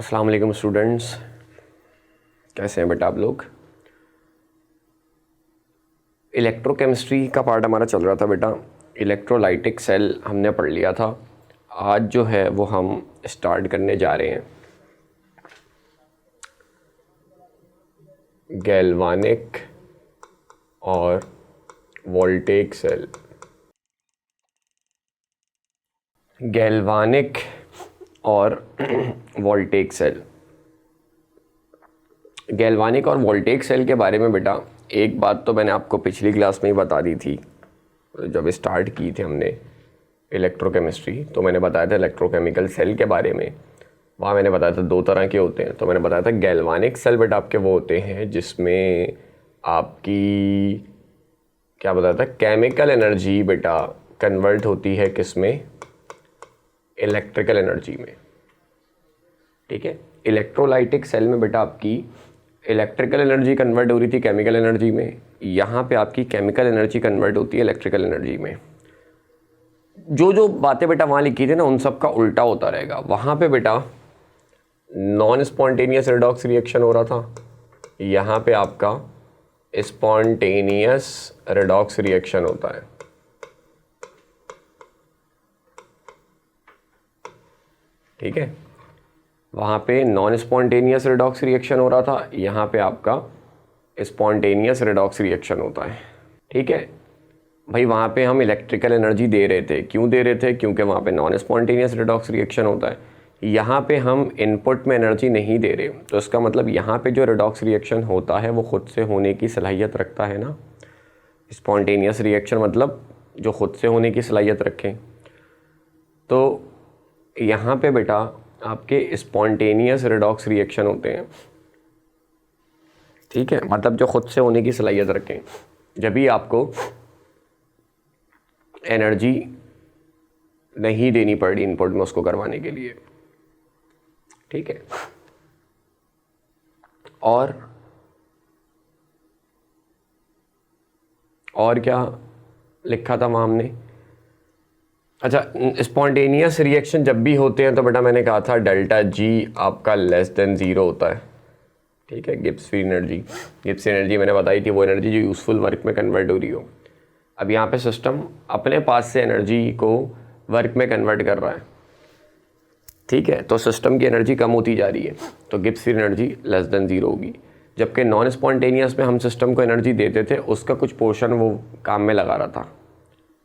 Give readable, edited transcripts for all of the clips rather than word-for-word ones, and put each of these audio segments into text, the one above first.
अस्सलाम वालेकुम स्टूडेंट्स, कैसे हैं बेटा आप लोग। इलेक्ट्रोकेमिस्ट्री का पार्ट हमारा चल रहा था बेटा। इलेक्ट्रोलाइटिक सेल हमने पढ़ लिया था। आज जो है वो हम स्टार्ट करने जा रहे हैं गैल्वानिक और वोल्टेइक सेल। गैल्वानिक और वोल्टेइक सेल। गैल्वानिक और वोल्टेइक सेल के बारे में बेटा एक बात तो मैंने आपको पिछली क्लास में ही बता दी थी। जब स्टार्ट की थी हमने इलेक्ट्रोकेमिस्ट्री तो मैंने बताया था इलेक्ट्रोकेमिकल सेल के बारे में। वहाँ मैंने बताया था दो तरह के होते हैं। तो मैंने बताया था गैल्वानिक सेल बेटा आपके वो होते हैं जिसमें आपकी क्या बताया था, केमिकल एनर्जी बेटा कन्वर्ट होती है किस में, इलेक्ट्रिकल एनर्जी में। ठीक है, इलेक्ट्रोलाइटिक सेल में बेटा आपकी इलेक्ट्रिकल एनर्जी कन्वर्ट हो रही थी केमिकल एनर्जी में। यहाँ पे आपकी केमिकल एनर्जी कन्वर्ट होती है इलेक्ट्रिकल एनर्जी में। जो जो बातें बेटा वहाँ लिखी थी ना उन सब का उल्टा होता रहेगा। वहाँ पे बेटा नॉन स्पॉन्टेनियस रिडॉक्स रिएक्शन हो रहा था, यहाँ पे आपका स्पॉन्टेनियस रिडॉक्स रिएक्शन होता है। ठीक है, वहाँ पे नॉन स्पॉन्टेनियस रिडॉक्स रिएक्शन हो रहा था, यहाँ पे आपका स्पॉन्टेनियस रिडॉक्स रिएक्शन होता है। ठीक है भाई, वहाँ पे हम इलेक्ट्रिकल एनर्जी दे रहे थे। क्यों दे रहे थे? क्योंकि वहाँ पे नॉन स्पॉन्टेनियस रिडॉक्स रिएक्शन होता है। यहाँ पे हम इनपुट में एनर्जी नहीं दे रहे, तो इसका मतलब यहाँ पे जो रिडॉक्स रिएक्शन होता है वो खुद से होने की सलाहियत रखता है ना। स्पॉन्टेनियस रिएक्शन मतलब जो खुद से होने की सलाहियत रखें। तो यहाँ पे बेटा आपके स्पॉन्टेनियस रिडॉक्स रिएक्शन होते हैं। ठीक है, मतलब जो खुद से होने की सलाहियत रखें। जब भी आपको एनर्जी नहीं देनी पड़ रही इनपुट में उसको करवाने के लिए। ठीक है, और क्या लिखा था वहाँ हमने? अच्छा, स्पॉन्टेनियस रिएक्शन जब भी होते हैं तो बेटा मैंने कहा था डेल्टा जी आपका लेस देन ज़ीरो होता है। ठीक है, Gibbs free energy. Gibbs energy मैंने बताई थी वो एनर्जी जो यूज़फुल वर्क में कन्वर्ट हो रही हो। अब यहाँ पे सिस्टम अपने पास से एनर्जी को वर्क में कन्वर्ट कर रहा है। ठीक है, तो सिस्टम की एनर्जी कम होती जा रही है, तो Gibbs free energy less than zero होगी। जबकि नॉन स्पॉन्टेनियस में हम सिस्टम को एनर्जी देते थे, उसका कुछ पोर्शन वो काम में लगा रहा था,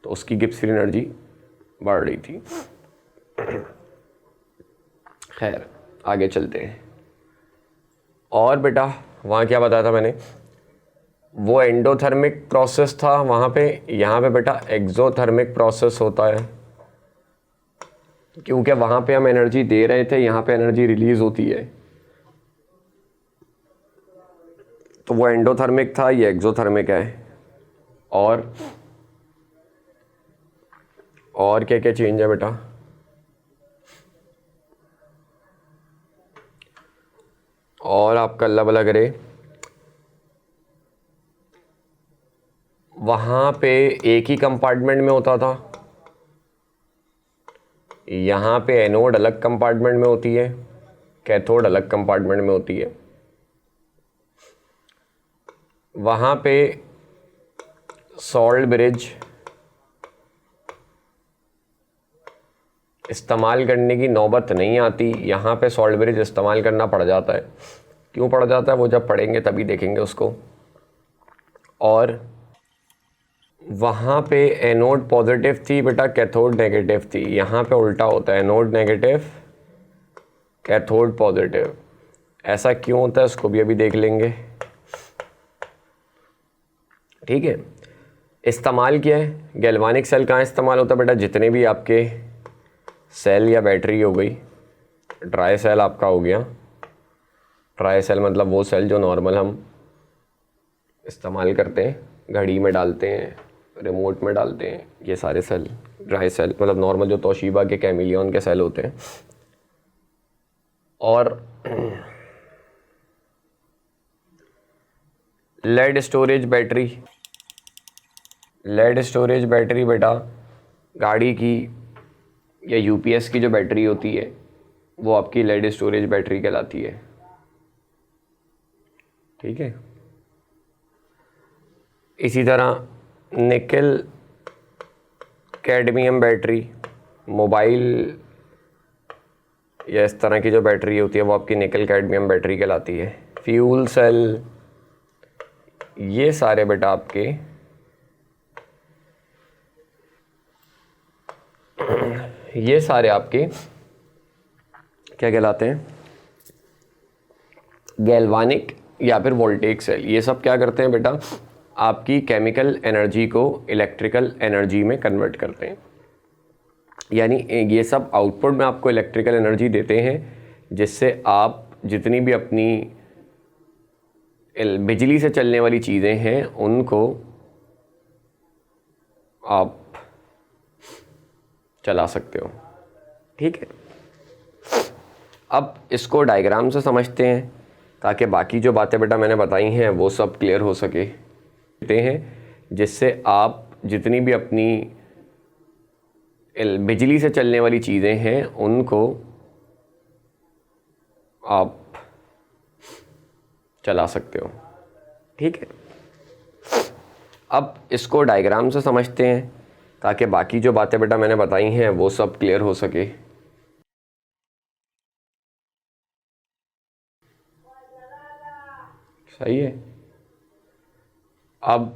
तो उसकी गिब्स फ्री एनर्जी बढ़ रही थी। खैर आगे चलते हैं। और बेटा वहाँ क्या बताया था मैंने, वो एंडोथर्मिक प्रोसेस था वहाँ पे। यहाँ पे बेटा एक्सोथर्मिक प्रोसेस होता है, क्योंकि वहाँ पे हम एनर्जी दे रहे थे, यहाँ पे एनर्जी रिलीज होती है। तो वो एंडोथर्मिक था, ये एक्सोथर्मिक है। और क्या क्या चेंज है बेटा? और आपका अल्लाह भला करे, वहाँ पे एक ही कंपार्टमेंट में होता था। यहाँ पे एनोड अलग कंपार्टमेंट में होती है, कैथोड अलग कंपार्टमेंट में होती है। वहाँ पे सॉल्ट ब्रिज इस्तेमाल करने की नौबत नहीं आती, यहाँ पे सॉल्ट ब्रिज इस्तेमाल करना पड़ जाता है। क्यों पड़ जाता है वो जब पढ़ेंगे तभी देखेंगे उसको। और वहाँ पे एनोड पॉजिटिव थी बेटा, कैथोड नेगेटिव थी। यहाँ पे उल्टा होता है, एनोड नेगेटिव कैथोड पॉजिटिव। ऐसा क्यों होता है उसको भी अभी देख लेंगे। ठीक है, इस्तेमाल किया है गैल्वानिक सेल कहाँ इस्तेमाल होता है बेटा? जितने भी आपके सेल या बैटरी हो गई, ड्राई सेल आपका हो गया। ड्राई सेल मतलब वो सेल जो नॉर्मल हम इस्तेमाल करते हैं, घड़ी में डालते हैं, रिमोट में डालते हैं, ये सारे सेल ड्राई सेल मतलब नॉर्मल जो तोशिबा के कैमिलियन के सेल होते हैं। और lead storage battery. Lead storage battery बेटा गाड़ी की या यूपीएस की जो बैटरी होती है वो आपकी लेड स्टोरेज बैटरी कहलाती है। ठीक है, इसी तरह निकल कैडमियम बैटरी, मोबाइल या इस तरह की जो बैटरी होती है वो आपकी निकल कैडमियम बैटरी कहलाती है। फ्यूल सेल, ये सारे बेटा आपके ये सारे आपके क्या कहलाते हैं, गैल्वानिक या फिर वोल्टेक सेल। ये सब क्या करते हैं बेटा, आपकी केमिकल एनर्जी को इलेक्ट्रिकल एनर्जी में कन्वर्ट करते हैं। यानी ये सब आउटपुट में आपको इलेक्ट्रिकल एनर्जी देते हैं, जिससे आप जितनी भी अपनी बिजली से चलने वाली चीज़ें हैं उनको आप चला सकते हो। ठीक है, अब इसको डायग्राम से समझते हैं ताकि बाकी जो बातें बेटा मैंने बताई हैं वो सब क्लियर हो सके। देते हैं जिससे आप जितनी भी अपनी बिजली से चलने वाली चीज़ें हैं उनको आप चला सकते हो। ठीक है, अब इसको डायग्राम से समझते हैं ताकि बाकी जो बातें बेटा मैंने बताई हैं वो सब क्लियर हो सके। सही है, अब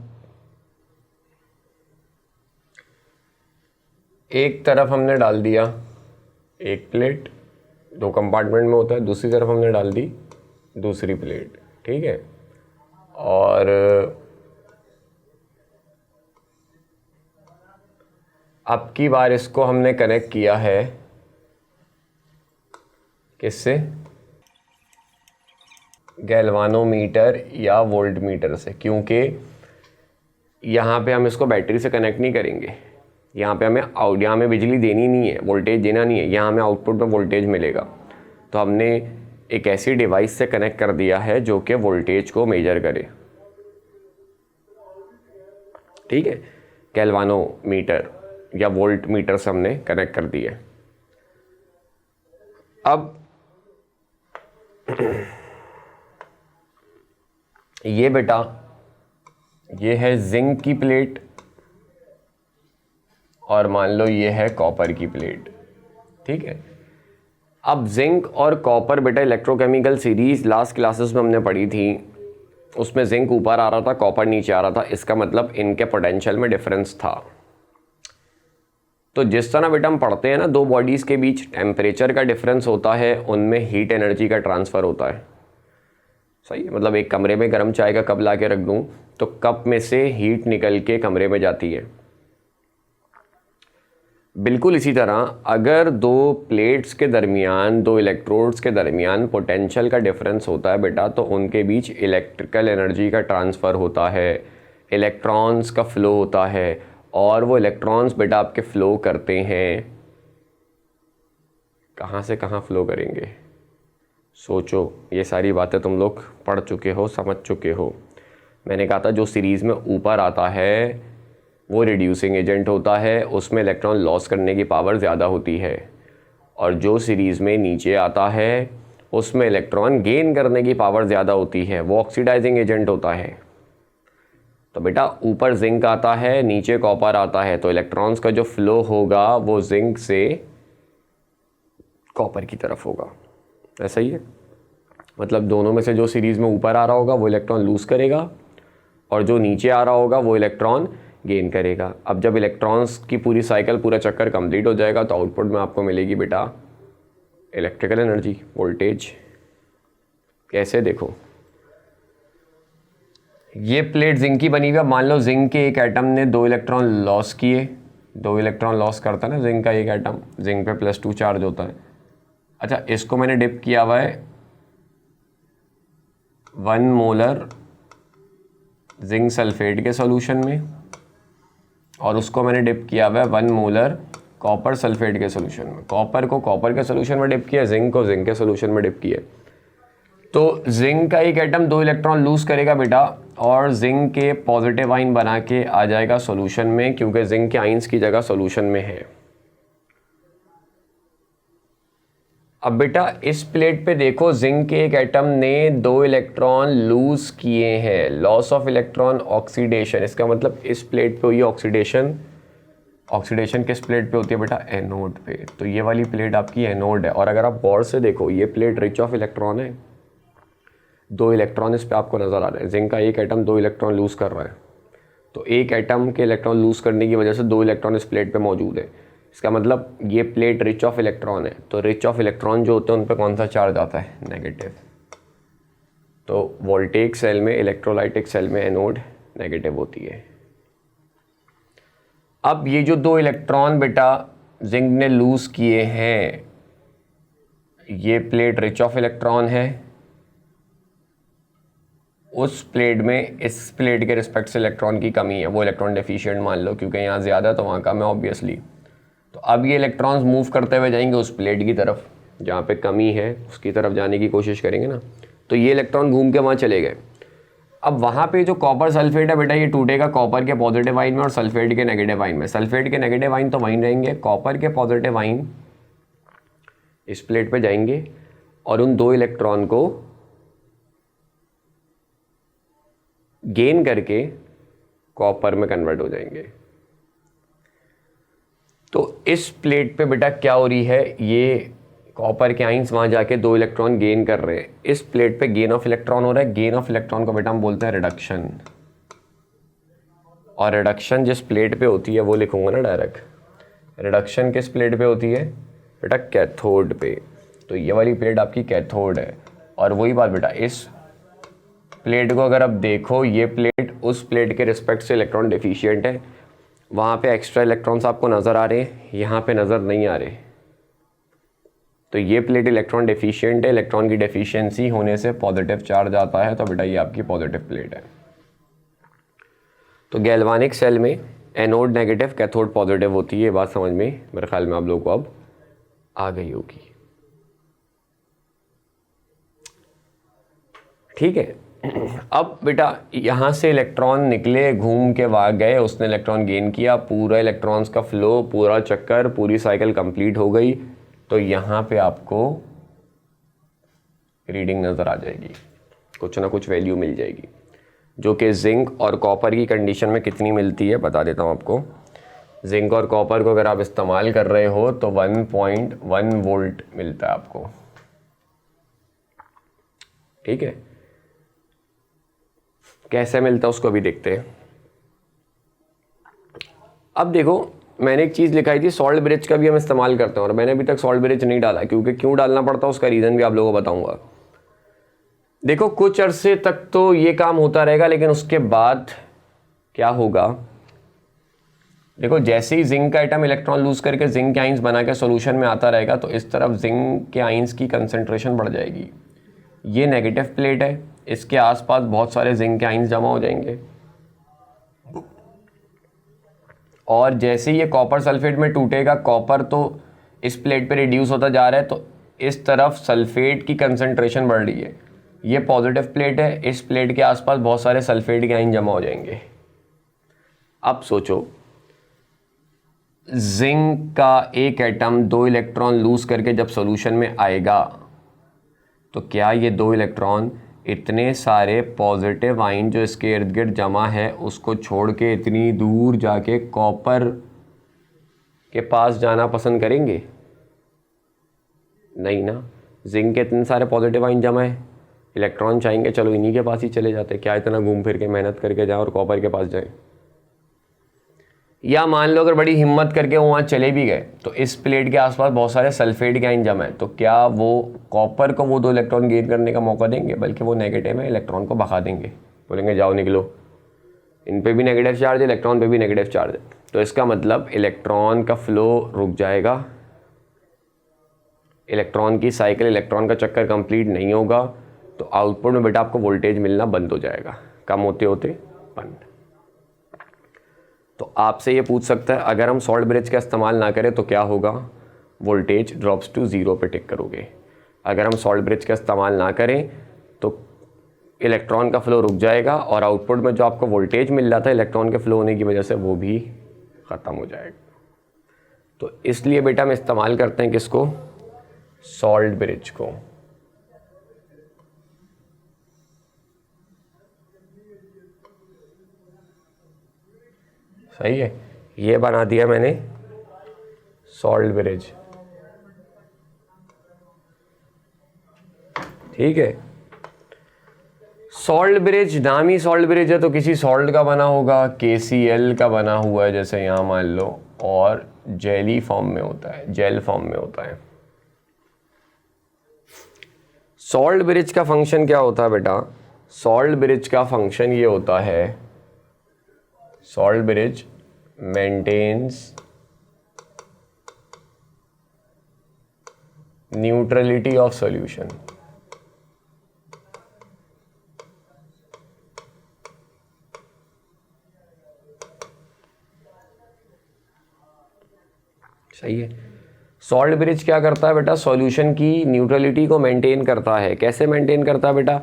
एक तरफ हमने डाल दिया एक प्लेट, 2 कंपार्टमेंट में होता है, दूसरी तरफ हमने डाल दी दूसरी प्लेट। ठीक है, और अब की बार इसको हमने कनेक्ट किया है किससे, गैल्वानोमीटर या वोल्टमीटर से, क्योंकि यहाँ पे हम इसको बैटरी से कनेक्ट नहीं करेंगे। यहाँ पे हमें बिजली देनी नहीं है, वोल्टेज देना नहीं है, यहाँ हमें आउटपुट में वोल्टेज मिलेगा। तो हमने एक ऐसी डिवाइस से कनेक्ट कर दिया है जो कि वोल्टेज को मेजर करे। ठीक है, गैल्वानोमीटर या वोल्ट मीटर से हमने कनेक्ट कर दिया। अब ये बेटा ये है जिंक की प्लेट और मान लो ये है कॉपर की प्लेट। ठीक है, अब जिंक और कॉपर बेटा इलेक्ट्रोकेमिकल सीरीज लास्ट क्लासेस में हमने पढ़ी थी, उसमें जिंक ऊपर आ रहा था, कॉपर नीचे आ रहा था। इसका मतलब इनके पोटेंशियल में डिफरेंस था। तो जिस तरह बेटा हम पढ़ते हैं ना, दो बॉडीज़ के बीच टेम्परेचर का डिफरेंस होता है, उनमें हीट एनर्जी का ट्रांसफ़र होता है। सही है, मतलब एक कमरे में गर्म चाय का कप ला के रख दूँ तो कप में से हीट निकल के कमरे में जाती है। बिल्कुल इसी तरह अगर दो प्लेट्स के दरमियान, दो इलेक्ट्रोड्स के दरमियान पोटेंशियल का डिफरेंस होता है बेटा, तो उनके बीच इलेक्ट्रिकल एनर्जी का ट्रांसफ़र होता है, इलेक्ट्रॉन्स का फ़्लो होता है, और वो इलेक्ट्रॉन्स बेटा आपके फ़्लो करते हैं। कहाँ से कहाँ फ़्लो करेंगे, सोचो। ये सारी बातें तुम लोग पढ़ चुके हो, समझ चुके हो। मैंने कहा था जो सीरीज़ में ऊपर आता है वो रिड्यूसिंग एजेंट होता है, उसमें इलेक्ट्रॉन लॉस करने की पावर ज़्यादा होती है, और जो सीरीज़ में नीचे आता है उसमें इलेक्ट्रॉन गेन करने की पावर ज़्यादा होती है, वो ऑक्सीडाइजिंग एजेंट होता है। तो बेटा ऊपर जिंक आता है, नीचे कॉपर आता है, तो इलेक्ट्रॉन्स का जो फ्लो होगा वो जिंक से कॉपर की तरफ होगा। ऐसा ही है, मतलब दोनों में से जो सीरीज़ में ऊपर आ रहा होगा वो इलेक्ट्रॉन लूज़ करेगा, और जो नीचे आ रहा होगा वो इलेक्ट्रॉन गेन करेगा। अब जब इलेक्ट्रॉन्स की पूरी साइकिल, पूरा चक्कर कंप्लीट हो जाएगा तो आउटपुट में आपको मिलेगी बेटा इलेक्ट्रिकल एनर्जी, वोल्टेज। कैसे, देखो ये प्लेट जिंक की बनी हुई है। मान लो जिंक के एक एटम ने 2 इलेक्ट्रॉन लॉस किए, 2 इलेक्ट्रॉन लॉस करता है ना जिंक का एक एटम, जिंक पे +2 चार्ज होता है। अच्छा, इसको मैंने डिप किया हुआ है 1 मोलर जिंक सल्फेट के सॉल्यूशन में, और उसको मैंने डिप किया हुआ है 1 मोलर कॉपर सल्फेट के सॉल्यूशन में। कॉपर को कॉपर के सॉल्यूशन में डिप किया, जिंक को जिंक के सॉल्यूशन में डिप किया। तो जिंक का एक एटम 2 इलेक्ट्रॉन लूज करेगा बेटा, और जिंक के पॉजिटिव आइन बना के आ जाएगा सॉल्यूशन में, क्योंकि जिंक के आइंस की जगह सॉल्यूशन में है। अब बेटा इस प्लेट पे देखो, जिंक के एक एटम ने 2 इलेक्ट्रॉन लूज किए हैं, लॉस ऑफ इलेक्ट्रॉन ऑक्सीडेशन। इसका मतलब इस प्लेट पे हुई ऑक्सीडेशन। ऑक्सीडेशन किस प्लेट पे होती है बेटा? एनोड पे। तो ये वाली प्लेट आपकी एनोड है। और अगर आप गौर से देखो, ये प्लेट रिच ऑफ इलेक्ट्रॉन है, 2 इलेक्ट्रॉन इस पे आपको नजर आ रहे हैं। जिंक का एक एटम 2 इलेक्ट्रॉन लूज कर रहा है, तो एक एटम के इलेक्ट्रॉन लूज करने की वजह से 2 इलेक्ट्रॉन इस प्लेट पे मौजूद है। इसका मतलब ये प्लेट रिच ऑफ इलेक्ट्रॉन है। तो रिच ऑफ इलेक्ट्रॉन जो होते हैं उन पे कौन सा चार्ज आता है? नेगेटिव। तो वोल्टेइक सेल में, इलेक्ट्रोलाइटिक सेल में एनोड नेगेटिव होती है। अब ये जो 2 इलेक्ट्रॉन बेटा जिंक ने लूज किए हैं, ये प्लेट रिच ऑफ इलेक्ट्रॉन है। उस प्लेट में इस प्लेट के रिस्पेक्ट से इलेक्ट्रॉन की कमी है, वो इलेक्ट्रॉन डेफिशिएंट मान लो, क्योंकि यहाँ ज़्यादा तो वहाँ कम है ऑब्वियसली। तो अब ये इलेक्ट्रॉन्स मूव करते हुए जाएंगे उस प्लेट की तरफ जहाँ पे कमी है, उसकी तरफ जाने की कोशिश करेंगे ना। तो ये इलेक्ट्रॉन घूम के वहाँ चले गए। अब वहाँ पे जो कॉपर सल्फेट है बेटा, ये टूटेगा कॉपर के पॉजिटिव आइन में और सल्फेट के नेगेटिव आइन में। सल्फेट के नेगेटिव आइन तो वहीं रहेंगे, कॉपर के पॉजिटिव आइन इस प्लेट पे जाएंगे और उन 2 इलेक्ट्रॉन को गेन करके कॉपर में कन्वर्ट हो जाएंगे। तो इस प्लेट पे बेटा क्या हो रही है, ये कॉपर के आइंस वहाँ जाके 2 इलेक्ट्रॉन गेन कर रहे हैं। इस प्लेट पे गेन ऑफ इलेक्ट्रॉन हो रहा है। गेन ऑफ इलेक्ट्रॉन को बेटा हम बोलते हैं रिडक्शन। और रिडक्शन जिस प्लेट पे होती है वो लिखूंगा ना डायरेक्ट। रिडक्शन किस प्लेट पे होती है बेटा? कैथोड पे। तो ये वाली प्लेट आपकी कैथोड है। और वही बात बेटा, इस प्लेट को अगर आप देखो, ये प्लेट उस प्लेट के रिस्पेक्ट से इलेक्ट्रॉन डेफिशिएंट है। वहाँ पे एक्स्ट्रा इलेक्ट्रॉन्स आपको नज़र आ रहे हैं, यहाँ पे नज़र नहीं आ रहे। तो ये प्लेट इलेक्ट्रॉन डेफिशिएंट है। इलेक्ट्रॉन की डेफिशिएंसी होने से पॉजिटिव चार्ज आता है। तो बेटा ये आपकी पॉजिटिव प्लेट है। तो गैल्वानिक सेल में एनोड नेगेटिव, कैथोड पॉजिटिव होती है। बात समझ में मेरे ख्याल में आप लोगों को अब आ गई होगी। ठीक है। अब बेटा यहाँ से इलेक्ट्रॉन निकले, घूम के वहाँ गए, उसने इलेक्ट्रॉन गेन किया, पूरा इलेक्ट्रॉन्स का फ्लो, पूरा चक्कर, पूरी साइकिल कंप्लीट हो गई। तो यहाँ पे आपको रीडिंग नज़र आ जाएगी, कुछ ना कुछ वैल्यू मिल जाएगी, जो कि जिंक और कॉपर की कंडीशन में कितनी मिलती है बता देता हूँ आपको। जिंक और कॉपर को अगर आप इस्तेमाल कर रहे हो तो 1.1 वोल्ट मिलता है आपको। ठीक है, कैसे मिलता है उसको अभी देखते हैं। अब देखो, मैंने एक चीज़ लिखाई थी, सॉल्ट ब्रिज का भी हम इस्तेमाल करते हैं, और मैंने अभी तक सॉल्ट ब्रिज नहीं डाला, क्योंकि क्यों डालना पड़ता है उसका रीज़न भी आप लोगों को बताऊंगा। देखो कुछ अरसे तक तो ये काम होता रहेगा, लेकिन उसके बाद क्या होगा, देखो जैसे ही जिंक का एटम इलेक्ट्रॉन लूज करके जिंक के आइंस बना के सॉल्यूशन में आता रहेगा, तो इस तरफ जिंक के आइंस की कंसंट्रेशन बढ़ जाएगी। ये नेगेटिव प्लेट है, इसके आसपास बहुत सारे जिंक के आइंस जमा हो जाएंगे, और जैसे ही ये कॉपर सल्फेट में टूटेगा, कॉपर तो इस प्लेट पे रिड्यूस होता जा रहा है, तो इस तरफ सल्फेट की कंसंट्रेशन बढ़ रही है। ये पॉजिटिव प्लेट है, इस प्लेट के आसपास बहुत सारे सल्फेट के आयन जमा हो जाएंगे। अब सोचो, जिंक का एक एटम 2 इलेक्ट्रॉन लूज करके जब सॉल्यूशन में आएगा, तो क्या ये 2 इलेक्ट्रॉन इतने सारे पॉजिटिव आयन जो इसके इर्द गिर्द जमा है उसको छोड़ के इतनी दूर जाके कॉपर के पास जाना पसंद करेंगे? नहीं ना। जिंक के इतने सारे पॉजिटिव आयन जमा है, इलेक्ट्रॉन चाहेंगे चलो इन्हीं के पास ही चले जाते, क्या इतना घूम फिर के मेहनत करके जाए और कॉपर के पास जाए। या मान लो अगर बड़ी हिम्मत करके वो वहाँ चले भी गए, तो इस प्लेट के आसपास बहुत सारे सल्फेट के आयन जमा है, तो क्या वो कॉपर को वो 2 इलेक्ट्रॉन गेन करने का मौका देंगे? बल्कि वो नेगेटिव है, इलेक्ट्रॉन को भगा देंगे, बोलेंगे जाओ निकलो, इन पे भी नेगेटिव चार्ज है, इलेक्ट्रॉन पे भी नेगेटिव चार्ज है। तो इसका मतलब इलेक्ट्रॉन का फ्लो रुक जाएगा, इलेक्ट्रॉन की साइकिल, इलेक्ट्रॉन का चक्कर कंप्लीट नहीं होगा, तो आउटपुट में बेटा आपको वोल्टेज मिलना बंद हो जाएगा, कम होते होते बंद। तो आपसे ये पूछ सकता है, अगर हम सॉल्ट ब्रिज का इस्तेमाल ना करें तो क्या होगा? वोल्टेज ड्रॉप्स टू 0 पे टिक करोगे। अगर हम सॉल्ट ब्रिज का इस्तेमाल ना करें तो इलेक्ट्रॉन का फ्लो रुक जाएगा, और आउटपुट में जो आपको वोल्टेज मिल रहा था इलेक्ट्रॉन के फ्लो होने की वजह से, वो भी ख़त्म हो जाएगा। तो इसलिए बेटा हम इस्तेमाल करते हैं किसको? सॉल्ट ब्रिज को। सही है, ये बना दिया मैंने सॉल्ट ब्रिज। ठीक है, सॉल्ट ब्रिज, नाम ही सॉल्ट ब्रिज है तो किसी सॉल्ट का बना होगा, KCl का बना हुआ है जैसे यहाँ मान लो, और जेली फॉर्म में होता है, जेल फॉर्म में होता है। सॉल्ट ब्रिज का फंक्शन क्या होता है बेटा? सॉल्ट ब्रिज का फंक्शन ये होता है, salt bridge maintains neutrality of solution. सही है, सॉल्ट ब्रिज क्या करता है बेटा? सॉल्यूशन की न्यूट्रलिटी को मेंटेन करता है। कैसे मेंटेन करता है बेटा?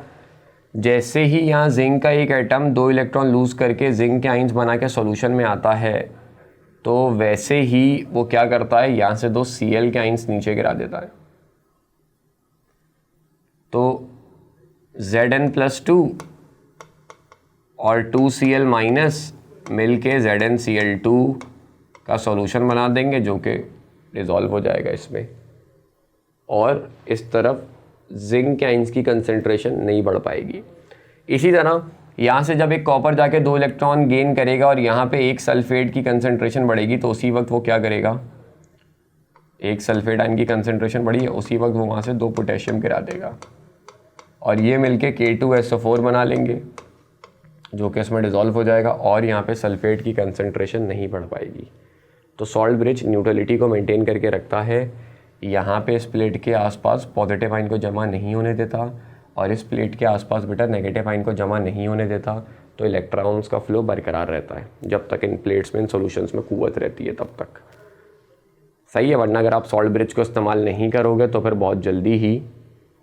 जैसे ही यहाँ जिंक का एक एटम 2 इलेक्ट्रॉन लूज करके जिंक के आइंस बना के सॉल्यूशन में आता है, तो वैसे ही वो क्या करता है, यहाँ से 2 Cl के आइंस नीचे गिरा देता है। तो Zn+2 और 2Cl माइनस मिल के ZnCl2 का सॉल्यूशन बना देंगे, जो कि डिज़ोल्व हो जाएगा इसमें, और इस तरफ जिंक के आइंस की कंसंट्रेशन नहीं बढ़ पाएगी। इसी तरह यहाँ से जब एक कॉपर जाके 2 इलेक्ट्रॉन गेन करेगा और यहाँ पे एक सल्फेट की कंसंट्रेशन बढ़ेगी, तो उसी वक्त वो क्या करेगा, एक सल्फेट आयन की कंसंट्रेशन बढ़ी है, उसी वक्त वो वहाँ से 2 पोटेशियम गिरा देगा, और ये मिलके K2SO4 बना लेंगे, जो कि इसमें डिज़ोल्व हो जाएगा, और यहाँ पे सल्फेट की कंसंट्रेशन नहीं बढ़ पाएगी। तो सॉल्ट ब्रिज न्यूट्रलिटी को मेंटेन करके रखता है। यहाँ पे इस प्लेट के आसपास पॉजिटिव आयन को जमा नहीं होने देता, और इस प्लेट के आसपास बेटा नेगेटिव आयन को जमा नहीं होने देता। तो इलेक्ट्रॉन्स का फ्लो बरकरार रहता है जब तक इन प्लेट्स में, इन सॉल्यूशंस में कुव्वत रहती है तब तक। सही है, वरना अगर आप सॉल्ट ब्रिज को इस्तेमाल नहीं करोगे तो फिर बहुत जल्दी ही,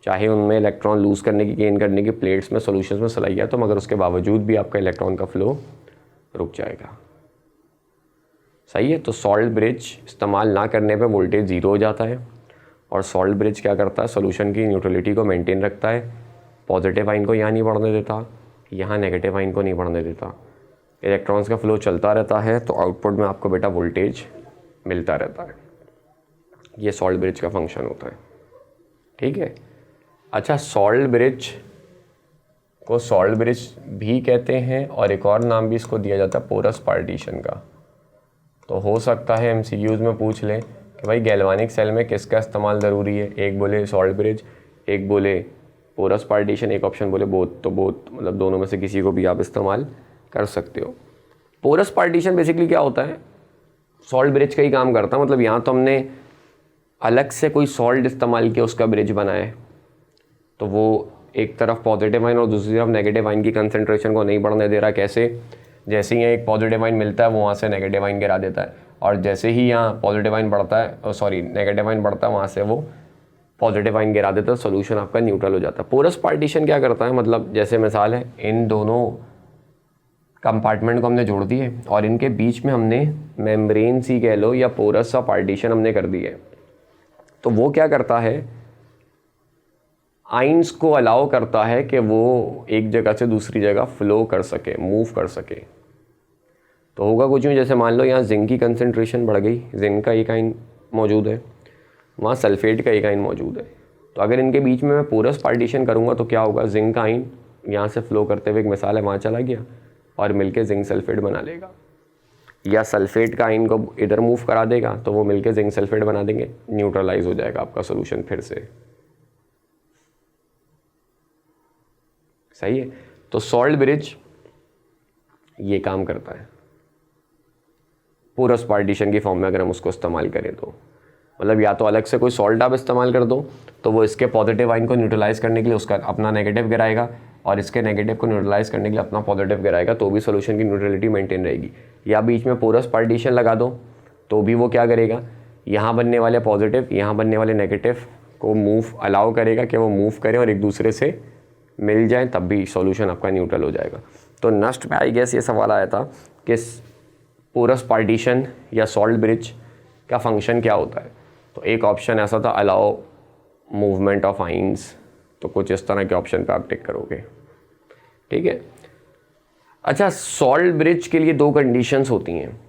चाहे उनमें इलेक्ट्रॉन लूज़ करने की, गेन करने की प्लेट्स में, सॉल्यूशंस में सलाहियत हो, मगर उसके बावजूद भी आपका इलेक्ट्रॉन का फ्लो रुक जाएगा। सही है, तो सॉल्ट ब्रिज इस्तेमाल ना करने पे वोल्टेज 0 हो जाता है, और सॉल्ट ब्रिज क्या करता है, सॉल्यूशन की न्यूट्रलिटी को मेंटेन रखता है। पॉजिटिव आयन को यहाँ नहीं बढ़ने देता, यहाँ नेगेटिव आयन को नहीं बढ़ने देता, इलेक्ट्रॉन्स का फ्लो चलता रहता है, तो आउटपुट में आपको बेटा वोल्टेज मिलता रहता है। ये सॉल्ट ब्रिज का फंक्शन होता है। ठीक है, अच्छा, सॉल्ट ब्रिज को सॉल्ट ब्रिज भी कहते हैं, और एक और नाम भी इसको दिया जाता है पोरस पार्टीशन का। तो हो सकता है MCQs में पूछ लें कि भाई गैल्वानिक सेल में किसका इस्तेमाल ज़रूरी है, एक बोले सॉल्ट ब्रिज, एक बोले पोरस पार्टीशन, एक ऑप्शन बोले बोथ। तो बोथ मतलब दोनों में से किसी को भी आप इस्तेमाल कर सकते हो। पोरस पार्टीशन बेसिकली क्या होता है, सॉल्ट ब्रिज का ही काम करता है। मतलब यहाँ तो हमने अलग से कोई सॉल्ट इस्तेमाल किया, उसका ब्रिज बनाया है, तो वो एक तरफ पॉजिटिव आयन और दूसरी तरफ नेगेटिव आयन की कंसंट्रेशन को नहीं बढ़ने दे रहा। कैसे? जैसे ही यहाँ एक पॉजिटिव आयन मिलता है वो वहाँ से नेगेटिव आयन गिरा देता है, और जैसे ही यहाँ पॉजिटिव आयन बढ़ता है, सॉरी नेगेटिव आयन बढ़ता है, वहाँ से वो पॉजिटिव आयन गिरा देता है, सोल्यूशन आपका न्यूट्रल हो जाता है। पोरस पार्टीशन क्या करता है, मतलब जैसे मिसाल है, इन दोनों कंपार्टमेंट को हमने जोड़ दिए और इनके बीच में हमने मेम्ब्रेन सी कह लो या पोरस सा पार्टीशन हमने कर दी है। तो वो क्या करता है, आइंस को अलाउ करता है कि वो एक जगह से दूसरी जगह फ्लो कर सके, मूव कर सके। तो होगा कुछ यूँ, जैसे मान लो यहाँ जिंक की कंसंट्रेशन बढ़ गई, जिंक का एक आइन मौजूद है, वहाँ सल्फेट का एक आइन मौजूद है। तो अगर इनके बीच में मैं पोरस पार्टीशन करूँगा तो क्या होगा, जिंक का आइन यहाँ से फ्लो करते हुए, एक मिसाल है, वहाँ चला गया और मिलके जिंक सल्फेट बना लेगा, या सल्फेट का आइन को इधर मूव करा देगा तो वो मिलके जिंक सल्फेट बना देंगे, न्यूट्रलाइज हो जाएगा आपका सोल्यूशन फिर से। सही है, तो सॉल्ट ब्रिज ये काम करता है पोरस पार्टीशन की फॉर्म में अगर हम उसको इस्तेमाल करें तो। मतलब या तो अलग से कोई सॉल्ट आप इस्तेमाल कर दो तो वो इसके पॉजिटिव आइन को न्यूट्रलाइज करने के लिए उसका अपना नेगेटिव गिराएगा, और इसके नेगेटिव को न्यूट्रलाइज करने के लिए अपना पॉजिटिव गिराएगा, तो भी सोल्यूशन की न्यूट्रलिटी मेंटेन रहेगी। या बीच में पोरस पार्टीशन लगा दो तो भी वो क्या करेगा, यहाँ बनने वाले पॉजिटिव, यहाँ बनने वाले नेगेटिव को मूव अलाउ करेगा कि वो मूव करें और एक दूसरे से मिल जाए, तब भी सॉल्यूशन आपका न्यूट्रल हो जाएगा। तो नेक्स्ट में आई गेस ये सवाल आया था कि पोरस पार्टीशन या सॉल्ट ब्रिज का फंक्शन क्या होता है। तो एक ऑप्शन ऐसा था, अलाउ मूवमेंट ऑफ आइंस, तो कुछ इस तरह के ऑप्शन पे आप टिक करोगे। ठीक है। अच्छा, सॉल्ट ब्रिज के लिए दो कंडीशंस होती हैं।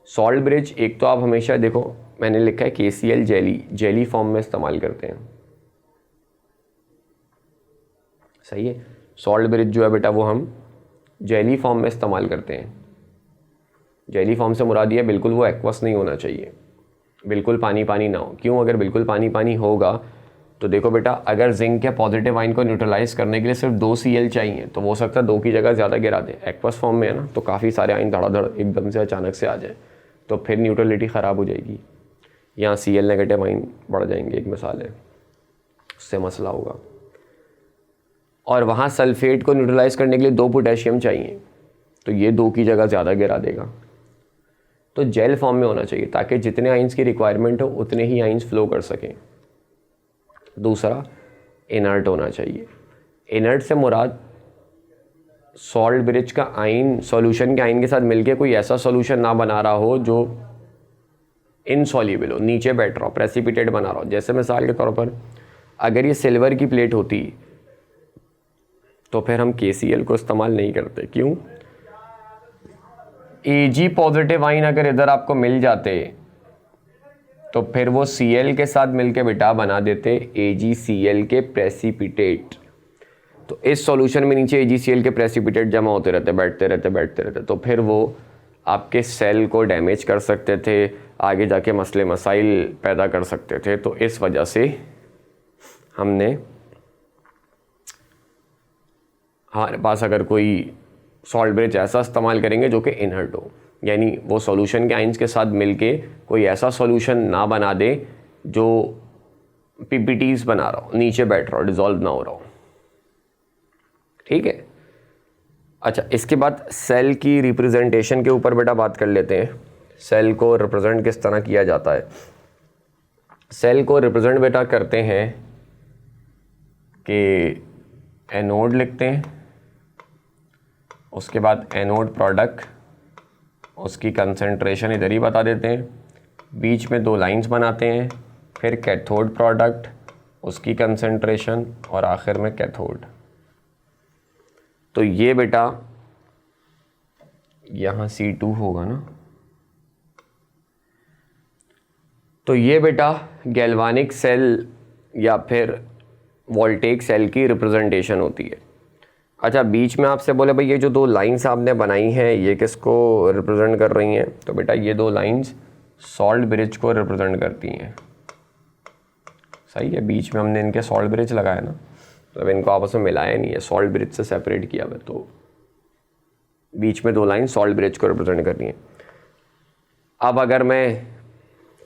सॉल्ट ब्रिज, एक तो आप हमेशा देखो मैंने लिखा है KCl जेली फॉर्म में इस्तेमाल करते हैं। सही है। सॉल्ट ब्रिज जो है बेटा वो हम जेली फॉर्म में इस्तेमाल करते हैं। जेली फॉर्म से मुराद ये बिल्कुल वो एक्वस नहीं होना चाहिए, बिल्कुल पानी पानी ना हो। क्यों? अगर बिल्कुल पानी पानी होगा तो देखो बेटा, अगर जिंक के पॉजिटिव आयन को न्यूट्रलाइज करने के लिए सिर्फ 2 Cl चाहिए तो हो सकता है 2 की जगह ज़्यादा गिरा दे। एक्वस फॉर्म में है ना, तो काफ़ी सारे आयन धड़ाधड़ एकदम से अचानक से आ जाए तो फिर न्यूट्रलिटी ख़राब हो जाएगी। यहाँ Cl नेगेटिव आयन बढ़ जाएंगे, एक मिसाल है, उससे मसला होगा। और वहाँ सल्फेट को न्यूट्रलाइज करने के लिए 2 पोटेशियम चाहिए तो ये 2 की जगह ज़्यादा गिरा देगा। तो जेल फॉर्म में होना चाहिए ताकि जितने आइंस की रिक्वायरमेंट हो उतने ही आइंस फ्लो कर सकें। दूसरा, इनर्ट होना चाहिए। इनर्ट से मुराद सॉल्ट ब्रिज का आइन सॉल्यूशन के आइन के साथ मिलके कोई ऐसा सॉल्यूशन ना बना रहा हो जो इनसॉल्युबल हो, नीचे बैठ रहा हो, प्रेसिपिटेट बना रहा हो। जैसे मिसाल के तौर पर अगर ये सिल्वर की प्लेट होती तो फिर हम KCl को इस्तेमाल नहीं करते। क्यों? Ag पॉजिटिव आइन अगर इधर आपको मिल जाते तो फिर वो Cl के साथ मिलके बेटा बना देते AgCl के प्रेसिपिटेट। तो इस सॉल्यूशन में नीचे AgCl के प्रेसिपिटेट जमा होते रहते, बैठते रहते, तो फिर वो आपके सेल को डैमेज कर सकते थे, आगे जाके मसले मसाइल पैदा कर सकते थे। तो इस वजह से हमने, हमारे पास अगर कोई सॉल्ट ब्रिज ऐसा इस्तेमाल करेंगे जो कि इनर्ट हो, यानी वो सॉल्यूशन के आइंस के साथ मिलके कोई ऐसा सॉल्यूशन ना बना दे जो PPTs बना रहा हो, नीचे बैठ रहा हो, डिज़ोल्व ना हो रहा हो। ठीक है। अच्छा, इसके बाद सेल की रिप्रेजेंटेशन के ऊपर बेटा बात कर लेते हैं। सेल को रिप्रेजेंट किस तरह किया जाता है? सेल को रिप्रेजेंट बेटा करते हैं कि एनोड लिखते हैं, उसके बाद एनोड प्रोडक्ट, उसकी कंसंट्रेशन इधर ही बता देते हैं, बीच में 2 लाइंस बनाते हैं, फिर कैथोड प्रोडक्ट, उसकी कंसंट्रेशन और आखिर में कैथोड। तो ये बेटा यहाँ C2 होगा ना, तो ये बेटा गैल्वानिक सेल या फिर वोल्टेइक सेल की रिप्रेजेंटेशन होती है। अच्छा, बीच में आपसे बोले भाई ये जो 2 लाइंस आपने बनाई हैं ये किसको रिप्रेजेंट कर रही हैं? तो बेटा ये 2 लाइंस सॉल्ट ब्रिज को रिप्रेजेंट करती हैं। सही है। बीच में हमने इनके सॉल्ट ब्रिज लगाया ना, तो अब इनको आपस में मिलाया नहीं है, सॉल्ट ब्रिज से सेपरेट किया हुआ, तो बीच में 2 लाइन सॉल्ट ब्रिज को रिप्रेजेंट करती हैं। अब अगर मैं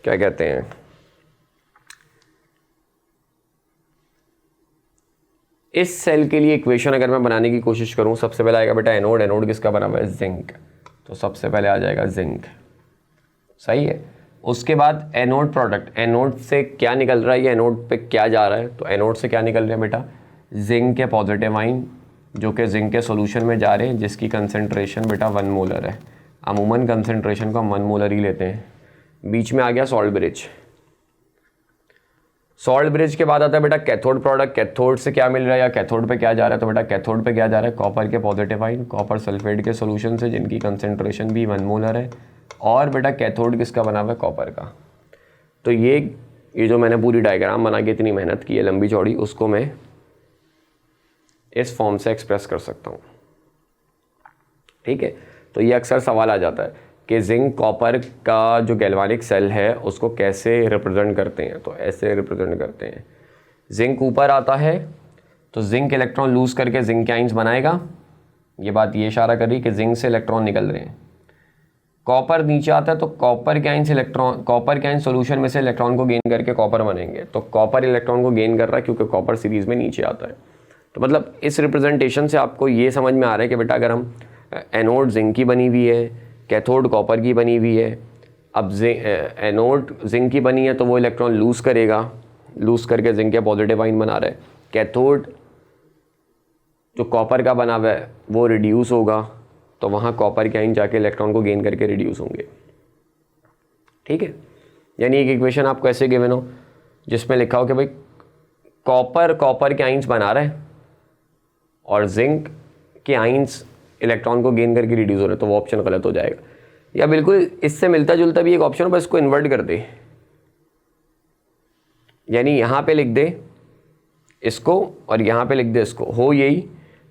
क्या कहते हैं, इस सेल के लिए इक्वेशन अगर मैं बनाने की कोशिश करूं, सबसे पहले आएगा बेटा एनोड। एनोड किसका बना हुआ है? जिंक। तो सबसे पहले आ जाएगा जिंक। सही है। उसके बाद एनोड प्रोडक्ट, एनोड से क्या निकल रहा है, ये एनोड पे क्या जा रहा है? तो एनोड से क्या निकल रहा है बेटा? जिंक के पॉजिटिव आइन जो कि जिंक के सॉल्यूशन में जा रहे हैं, जिसकी कंसंट्रेशन बेटा 1 मोलर है। अमूमन कंसंट्रेशन को हम 1 मोलर ही लेते हैं। बीच में आ गया सॉल्ट ब्रिज। सॉल्ट ब्रिज के बाद आता है बेटा कैथोड प्रोडक्ट। कैथोड से क्या मिल रहा है या कैथोड पे क्या जा रहा है? तो बेटा कैथोड पे क्या जा रहा है? कॉपर के पॉजिटिव आइन, कॉपर सल्फेट के सॉल्यूशन से, जिनकी कंसंट्रेशन भी 1 मोलर है। और बेटा कैथोड किसका बना हुआ है? कॉपर का। तो ये जो मैंने पूरी डायग्राम बना के इतनी मेहनत की है लंबी चौड़ी, उसको मैं इस फॉर्म से एक्सप्रेस कर सकता हूँ। ठीक है। तो ये अक्सर सवाल आ जाता है कि जिंक कॉपर का जो गैल्वानिक सेल है उसको कैसे रिप्रेजेंट करते हैं? तो ऐसे रिप्रेजेंट करते हैं। जिंक ऊपर आता है तो जिंक इलेक्ट्रॉन लूज करके जिंक के आइंस बनाएगा। ये बात ये इशारा कर रही कि जिंक से इलेक्ट्रॉन निकल रहे हैं। कॉपर नीचे आता है तो कॉपर के आइंस सॉल्यूशन में से इलेक्ट्रॉन को गेन करके कॉपर बनेंगे। तो कॉपर इलेक्ट्रॉन को गेन कर रहा है क्योंकि कॉपर सीरीज में नीचे आता है। तो मतलब इस रिप्रेजेंटेशन से आपको ये समझ में आ रहा है कि बेटा अगर हम एनोड जिंक की बनी हुई है, कैथोड कॉपर की बनी हुई है, अब एनोड जिंक की बनी है तो वो इलेक्ट्रॉन लूज करेगा, लूज करके जिंक के पॉजिटिव आइन बना रहा है। कैथोड जो कॉपर का बना हुआ है वो रिड्यूस होगा, तो वहाँ कॉपर के आइन जाके इलेक्ट्रॉन को गेन करके रिड्यूस होंगे। ठीक है। यानी एक इक्वेशन आपको ऐसे गिवन हो जिसमें लिखा हो कि भाई कॉपर के आइंस बना रहा है और जिंक के आइंस इलेक्ट्रॉन को गेन करके रिड्यूस हो रहे हैं, तो वो ऑप्शन गलत हो जाएगा। या बिल्कुल इससे मिलता जुलता भी एक ऑप्शन है, बस इसको इन्वर्ट कर दे, यानी यहाँ पे लिख दे इसको और यहाँ पे लिख दे इसको। हो यही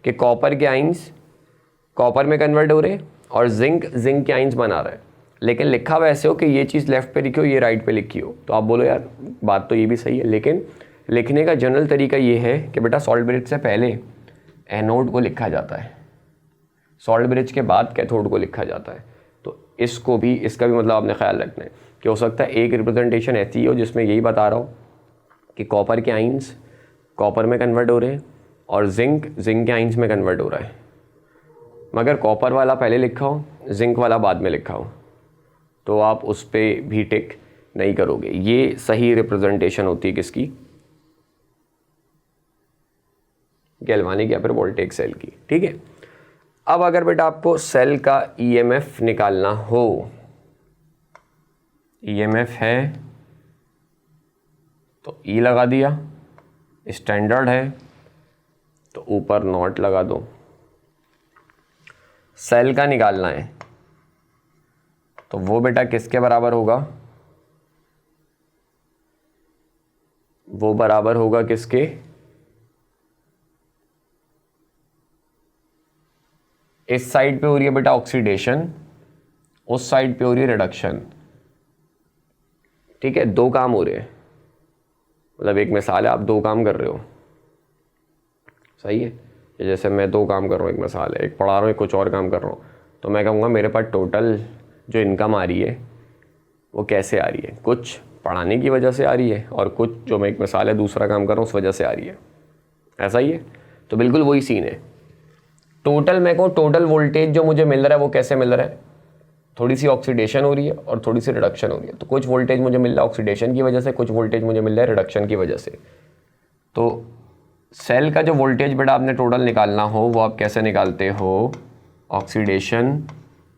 कि कॉपर के आइंस कॉपर में कन्वर्ट हो रहे हैं और जिंक के आइंस बना रहा है, लेकिन लिखा हुआ ऐसे हो कि ये चीज़ लेफ्ट पे लिखी हो, ये राइट पे लिखी हो। तो आप बोलो यार बात तो ये भी सही है, लेकिन लिखने का जनरल तरीका ये है कि बेटा सॉल्ट ब्रिज से पहले एनोड को लिखा जाता है, सॉल्ट ब्रिज के बाद कैथोड को लिखा जाता है। तो इसको भी, इसका भी मतलब आपने ख्याल रखना है कि हो सकता है एक रिप्रेजेंटेशन ऐसी हो जिसमें यही बता रहा हो कि कॉपर के आइंस कॉपर में कन्वर्ट हो रहे हैं और जिंक के आइंस में कन्वर्ट हो रहा है, मगर कॉपर वाला पहले लिखा हो, जिंक वाला बाद में लिखा हो, तो आप उस पर भी टिक नहीं करोगे। ये सही रिप्रेजेंटेशन होती है किसकी? गैल्वानिक या फिर वोल्टेक सेल की। ठीक है, अब अगर बेटा आपको सेल का ईएमएफ निकालना हो, ईएमएफ है तो ई लगा दिया, स्टैंडर्ड है तो ऊपर नॉट लगा दो। सेल का निकालना है तो वो बेटा किसके बराबर होगा? वो बराबर होगा किसके? इस साइड पे हो रही है बेटा ऑक्सीडेशन, उस साइड पे हो रही है रिडक्शन। ठीक है, दो काम हो रहे हैं, मतलब एक मिसाल है, आप दो काम कर रहे हो, सही है। जैसे मैं दो काम कर रहा हूँ, एक मिसाल है, एक पढ़ा रहा हूँ, एक कुछ और काम कर रहा हूँ, तो मैं कहूँगा मेरे पास टोटल जो इनकम आ रही है वो कैसे आ रही है? कुछ पढ़ाने की वजह से आ रही है और कुछ जो मैं एक मिसाल है दूसरा काम कर रहा हूँ उस वजह से आ रही है, ऐसा ही है। तो बिल्कुल वही सीन है। टोटल मैं कहूँ टोटल वोल्टेज जो मुझे मिल रहा है वो कैसे मिल रहा है? थोड़ी सी ऑक्सीडेशन हो रही है और थोड़ी सी रिडक्शन हो रही है। तो कुछ वोल्टेज मुझे मिल रहा है ऑक्सीडेशन की वजह से, कुछ वोल्टेज मुझे मिल रहा है रिडक्शन की वजह से। तो सेल का जो वोल्टेज बेटा आपने टोटल निकालना हो वो आप कैसे निकालते हो? ऑक्सीडेशन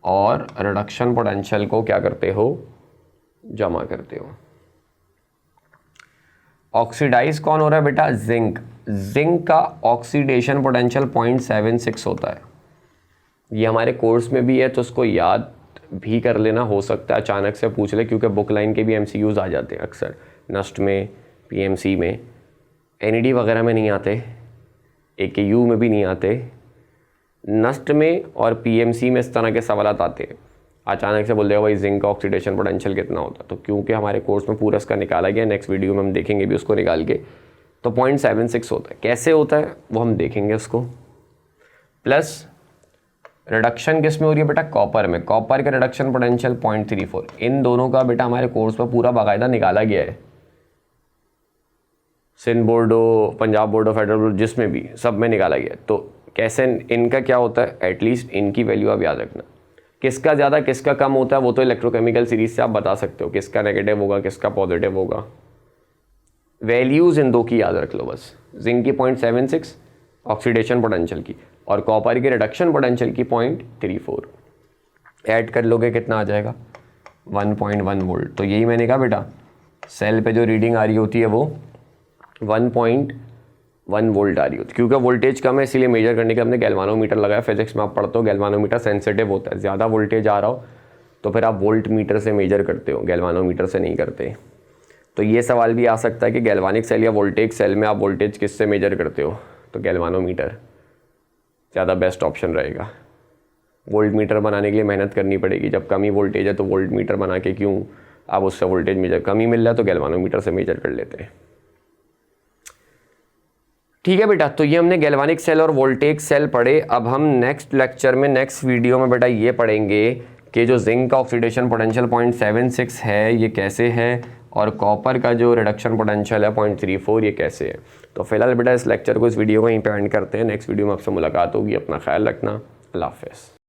और रिडक्शन पोटेंशियल को क्या करते हो? जमा करते हो। ऑक्सीडाइज कौन हो रहा है बेटा? जिंक का ऑक्सीडेशन पोटेंशियल 0.76 होता है। ये हमारे कोर्स में भी है तो उसको याद भी कर लेना, हो सकता है अचानक से पूछ ले, क्योंकि बुक लाइन के भी एमसीक्यूज आ जाते हैं अक्सर, नस्ट में, पीएमसी में, एनईडी वगैरह में नहीं आते, एकेयू में भी नहीं आते, नस्ट में और पीएमसी में इस तरह के सवाल आते हैं। अचानक से बोल देगा भाई जिंक का ऑक्सीडेशन पोटेंशियल कितना होता है, तो क्योंकि हमारे कोर्स में पूरा इसका निकाला गया, नेक्स्ट वीडियो में हम देखेंगे भी उसको निकाल के, तो 0.76 होता है। कैसे होता है वो हम देखेंगे उसको। प्लस रिडक्शन किस में हो रही है बेटा? कॉपर में। कॉपर का रिडक्शन पोटेंशियल 0.34। इन दोनों का बेटा हमारे कोर्स पर पूरा बाकायदा निकाला गया है, सिंध बोर्ड हो, पंजाब बोर्ड हो, फेडरल बोर्ड, जिसमें भी, सब में निकाला गया है। तो कैसे इनका क्या होता है, एटलीस्ट इनकी वैल्यू आप याद रखना। किसका ज़्यादा किसका कम होता है वो तो इलेक्ट्रोकेमिकल सीरीज से आप बता सकते हो, किसका नेगेटिव होगा किसका पॉजिटिव होगा। वैल्यूज़ इन दो की याद रख लो बस, जिंक की 0.76 ऑक्सीडेशन पोटेंशियल की और कॉपर की रिडक्शन पोटेंशियल की 0.34। ऐड कर लोगे कितना आ जाएगा? 1.1 वोल्ट। तो यही मैंने कहा बेटा, सेल पे जो रीडिंग आ रही होती है वो 1.1 वोल्ट आ रही होती है। क्योंकि वोल्टेज कम है इसीलिए मेजर करने के हमने गैल्वानोमीटर लगाया। फिजिक्स में आप पढ़ते हो गैल्वानोमीटर सेंसिटिव होता है, ज़्यादा वोल्टेज आ रहा हो तो फिर आप वोल्ट मीटर से मेजर करते हो, गैल्वानोमीटर से नहीं करते। तो ये सवाल भी आ सकता है कि गैल्वानिक सेल या वोल्टेक सेल में आप वोल्टेज किससे मेजर करते हो? तो गैल्वानोमीटर ज़्यादा बेस्ट ऑप्शन रहेगा। वोल्ट मीटर बनाने के लिए मेहनत करनी पड़ेगी, जब कम ही वोल्टेज है तो वोल्ट मीटर बना के क्यों, आप उससे वोल्टेज मेजर, कम ही मिल रहा है तो गैल्वानोमीटर से मेजर कर लेते हैं। ठीक है बेटा, तो ये हमने गैल्वानिक सेल और वोल्टेक सेल पढ़े। अब हम नेक्स्ट लेक्चर में, नेक्स्ट वीडियो में बेटा ये पढ़ेंगे कि जो जिंक का ऑक्सीडेशन पोटेंशियल 0.76 है ये कैसे है, और कॉपर का जो रिडक्शन पोटेंशियल है 0.34 ये कैसे है। तो फिलहाल बेटा इस लेक्चर को, इस वीडियो को यहीं पे एंड करते हैं। नेक्स्ट वीडियो में आपसे मुलाकात होगी। अपना ख्याल रखना। अल्लाह हाफ़िज़।